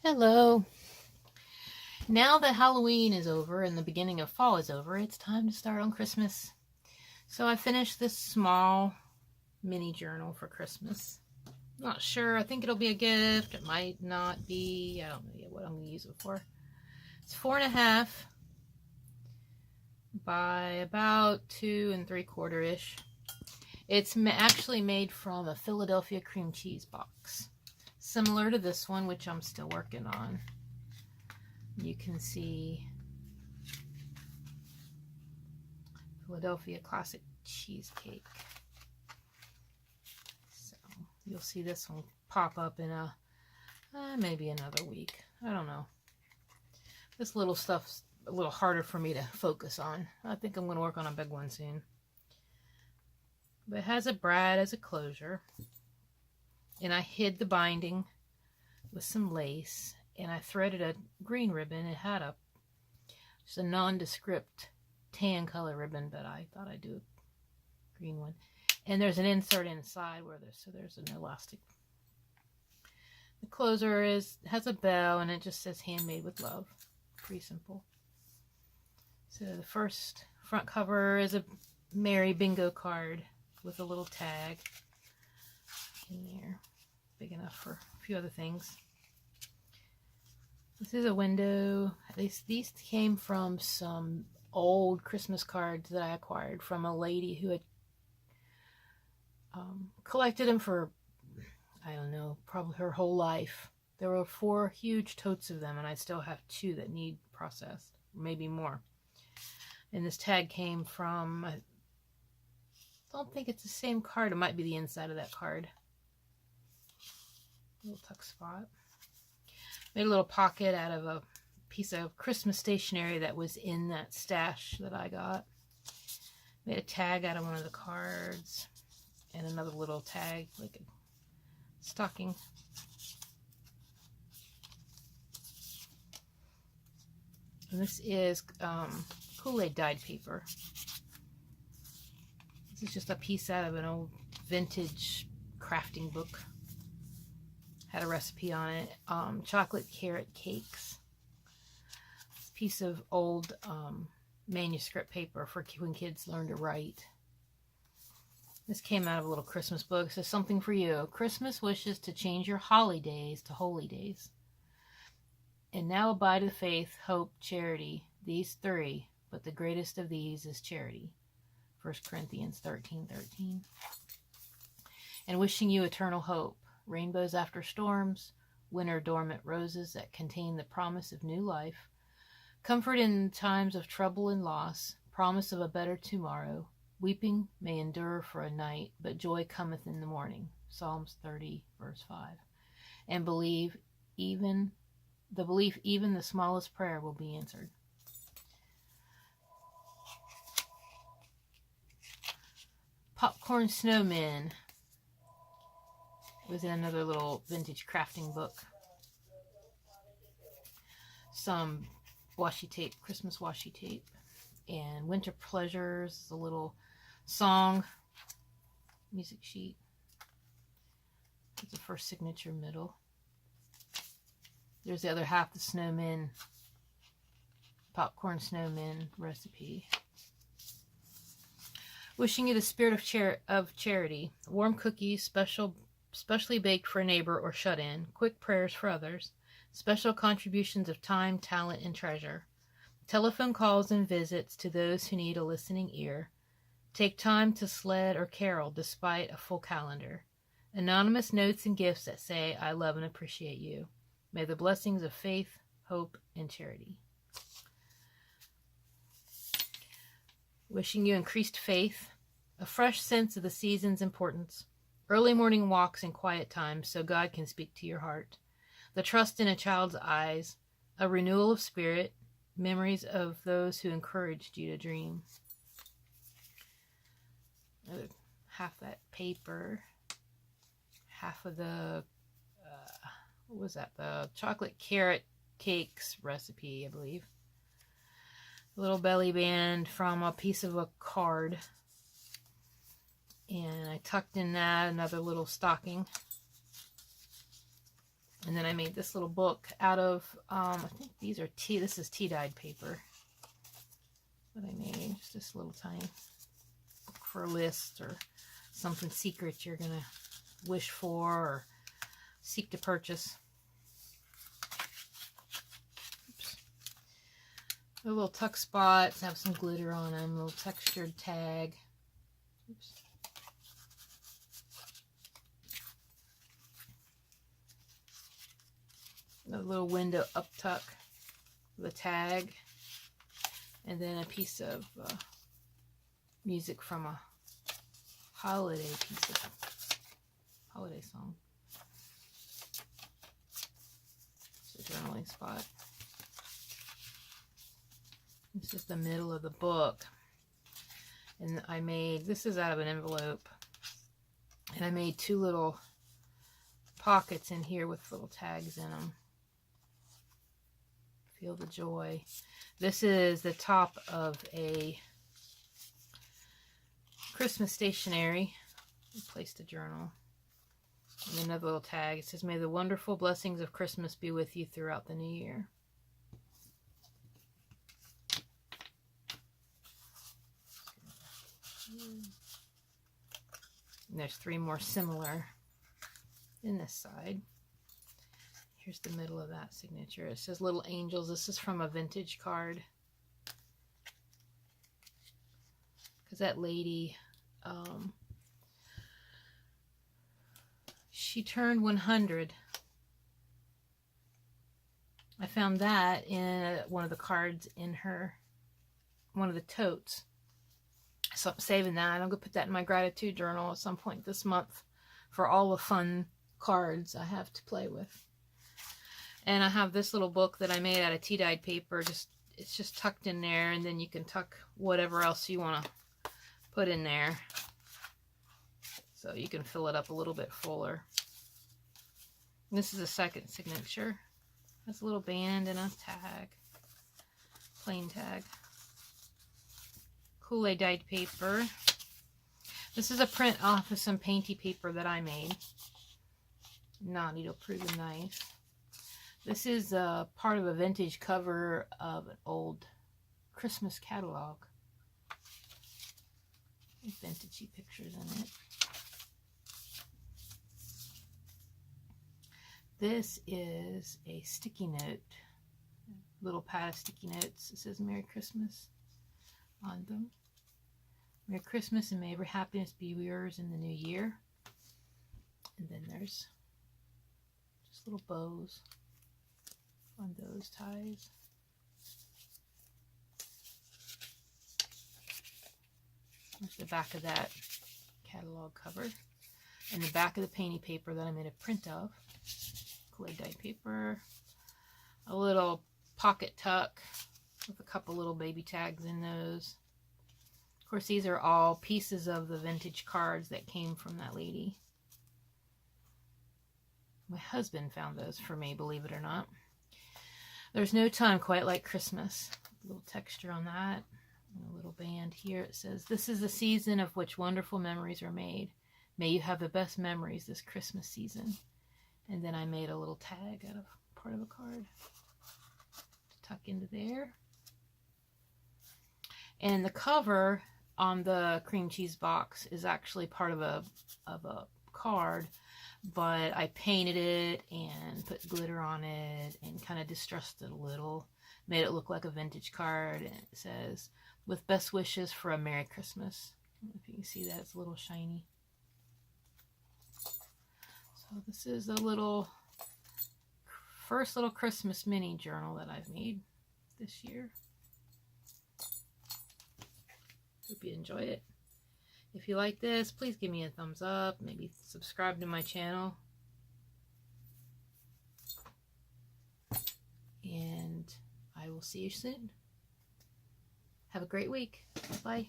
Hello. Now that Halloween is over and the beginning of fall is over, it's time to start on Christmas. So I finished this small mini journal for Christmas. Not sure. I think it'll be a gift. It might not be. I don't know yet what I'm going to use it for. It's 4.5 by about 2 3/4-ish. It's actually made from a Philadelphia cream cheese box, similar to this one, which I'm still working on. You can see Philadelphia classic cheesecake. So you'll see this one pop up in maybe another week. I don't know. This little stuff's a little harder for me to focus on. I think I'm going to work on a big one soon. But it has a brad as a closure. And I hid the binding with some lace. And I threaded a green ribbon. It had just a nondescript tan color ribbon, but I thought I'd do a green one. And there's an insert inside there's an elastic. The closer has a bell, and it just says handmade with love. Pretty simple. So the first front cover is a Merry Bingo card with a little tag in there, big enough for a few other things. This is a window. These came from some old Christmas cards that I acquired from a lady who had collected them for, I don't know, probably her whole life. There were 4 huge totes of them, and I still have 2 that need processed, maybe more. And this tag came from, I don't think it's the same card. It might be the inside of that card. Little tuck spot. Made a little pocket out of a piece of Christmas stationery that was in that stash that I got. Made a tag out of one of the cards. And another little tag, like a stocking. And this is Kool-Aid dyed paper. This is just a piece out of an old vintage crafting book. Had a recipe on it. Chocolate carrot cakes. This piece of old manuscript paper for when kids learn to write. This came out of a little Christmas book. It says, something for you. Christmas wishes to change your holidays to holy days. And now abide the faith, hope, charity. These 3, but the greatest of these is charity. 1 Corinthians 13:13. And wishing you eternal hope. Rainbows after storms, winter dormant roses that contain the promise of new life, comfort in times of trouble and loss, promise of a better tomorrow. Weeping may endure for a night, but joy cometh in the morning. Psalms 30, verse 5. And belief, even the smallest prayer will be answered. Popcorn Snowmen was in another little vintage crafting book. Some washi tape, Christmas washi tape, and Winter Pleasures, a little song music sheet. It's the first signature middle. There's the other half, the snowman, popcorn snowman recipe. Wishing you the spirit of charity. Warm cookies, specially baked for a neighbor or shut in. Quick prayers for others. Special contributions of time, talent, and treasure. Telephone calls and visits to those who need a listening ear. Take time to sled or carol despite a full calendar. Anonymous notes and gifts that say, I love and appreciate you. May the blessings of faith, hope, and charity. Wishing you increased faith, a fresh sense of the season's importance, early morning walks and quiet times so God can speak to your heart, the trust in a child's eyes, a renewal of spirit, memories of those who encouraged you to dream. Half that paper, half of the, what was that, the chocolate carrot cakes recipe, I believe. A little belly band from a piece of a card. And I tucked in that another little stocking. And then I made this little book out of, I think these are this is tea-dyed paper that I made. Just this little tiny book for a list or something secret you're going to wish for or seek to purchase. Oops. The little tuck spots have some glitter on them, a little textured tag. Oops. A little window up tuck with a tag, and then a piece of music from a holiday song. It's a journaling spot. This is the middle of the book, and I made, this is out of an envelope, and I made two little pockets in here with little tags in them. Feel the joy. This is the top of a Christmas stationery. I placed a journal. And another little tag. It says, "May the wonderful blessings of Christmas be with you throughout the new year." And there's three more similar in this side. Here's the middle of that signature. It says Little Angels. This is from a vintage card. Because that lady, she turned 100. I found that in one of the cards in her, one of the totes. So I'm saving that. I'm going to put that in my gratitude journal at some point this month for all the fun cards I have to play with. And I have this little book that I made out of tea-dyed paper. It's just tucked in there, and then you can tuck whatever else you want to put in there. So you can fill it up a little bit fuller. And this is a second signature. Has a little band and a tag. Plain tag. Kool-Aid dyed paper. This is a print off of some painty paper that I made. Non-needle proven nice. This is part of a vintage cover of an old Christmas catalog. There's vintagey pictures in it. This is a sticky note. Little pad of sticky notes. It says Merry Christmas on them. Merry Christmas and may every happiness be yours in the new year. And then there's just little bows on those ties. There's the back of that catalog cover. And the back of the painty paper that I made a print of. Kool-Aid dyed paper. A little pocket tuck with a couple little baby tags in those. Of course, these are all pieces of the vintage cards that came from that lady. My husband found those for me, believe it or not. There's no time quite like Christmas. A little texture on that. And a little band here. It says, "This is the season of which wonderful memories are made. May you have the best memories this Christmas season." And then I made a little tag out of part of a card to tuck into there. And the cover on the cream cheese box is actually part of a card, but I painted it and put glitter on it and kind of distressed it a little. Made it look like a vintage card, and it says, "With best wishes for a Merry Christmas." I don't know if you can see that, it's a little shiny. So this is a first little Christmas mini journal that I've made this year. Hope you enjoy it. If you like this, please give me a thumbs up. Maybe subscribe to my channel. And I will see you soon. Have a great week. Bye.